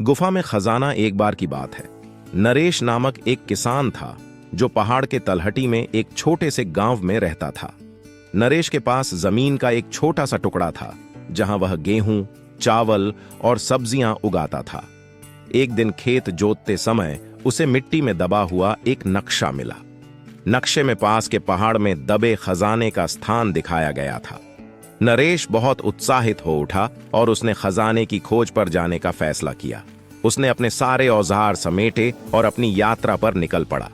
गुफा में खजाना। एक बार की बात है, नरेश नामक एक किसान था जो पहाड़ के तलहटी में एक छोटे से गांव में रहता था। नरेश के पास जमीन का एक छोटा सा टुकड़ा था जहां वह गेहूं, चावल और सब्जियां उगाता था। एक दिन खेत जोतते समय उसे मिट्टी में दबा हुआ एक नक्शा मिला। नक्शे में पास के पहाड़ में दबे खजाने का स्थान दिखाया गया था। नरेश बहुत उत्साहित हो उठा और उसने खजाने की खोज पर जाने का फैसला किया। उसने अपने सारे औजार समेटे और अपनी यात्रा पर निकल पड़ा।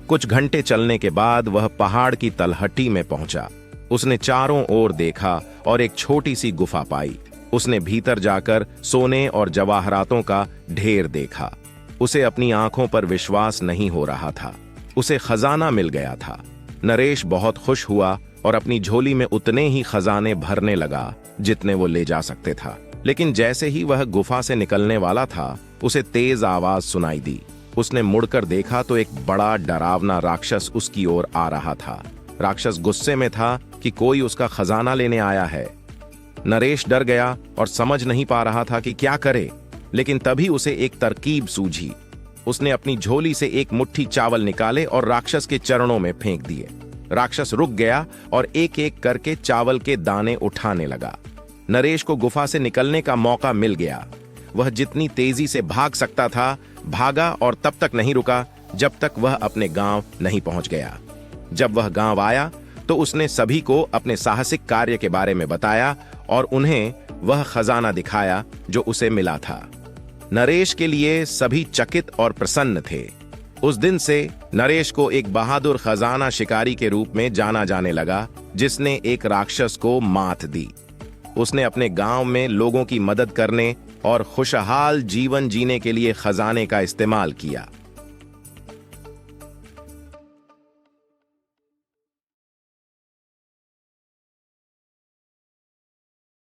कुछ घंटे चलने के बाद वह पहाड़ की तलहटी में पहुंचा। उसने चारों ओर देखा और एक छोटी सी गुफा पाई। उसने भीतर जाकर सोने और जवाहरातों का ढेर देखा। उसे अपनी आंखों पर विश्वास नहीं हो रहा था। उसे खजाना मिल गया था। नरेश बहुत खुश हुआ और अपनी झोली में उतने ही खजाने भरने लगा जितने वो ले जा सकते था। लेकिन जैसे ही वह गुफा से निकलने वाला था, उसे तेज आवाज सुनाई दी। उसने मुड़कर देखा तो एक बड़ा डरावना राक्षस उसकी ओर आ रहा था। राक्षस गुस्से में था कि कोई उसका खजाना लेने आया है। नरेश डर गया और समझ नहीं पा रहा था कि क्या करे। लेकिन तभी उसे एक तरकीब सूझी। उसने अपनी झोली से एक मुट्ठी चावल निकाले और राक्षस के चरणों में फेंक दिए। राक्षस रुक गया और एक एक करके चावल के दाने उठाने लगा। नरेश को गुफा से निकलने का मौका मिल गया। वह जितनी तेजी से भाग सकता था भागा और तब तक नहीं रुका जब तक वह अपने गांव नहीं पहुंच गया। जब वह गांव आया तो उसने सभी को अपने साहसिक कार्य के बारे में बताया और उन्हें वह खजाना दिखाया जो उसे मिला था। नरेश के लिए सभी चकित और प्रसन्न थे। उस दिन से नरेश को एक बहादुर खजाना शिकारी के रूप में जाना जाने लगा, जिसने एक राक्षस को मात दी। उसने अपने गांव में लोगों की मदद करने और खुशहाल जीवन जीने के लिए खजाने का इस्तेमाल किया।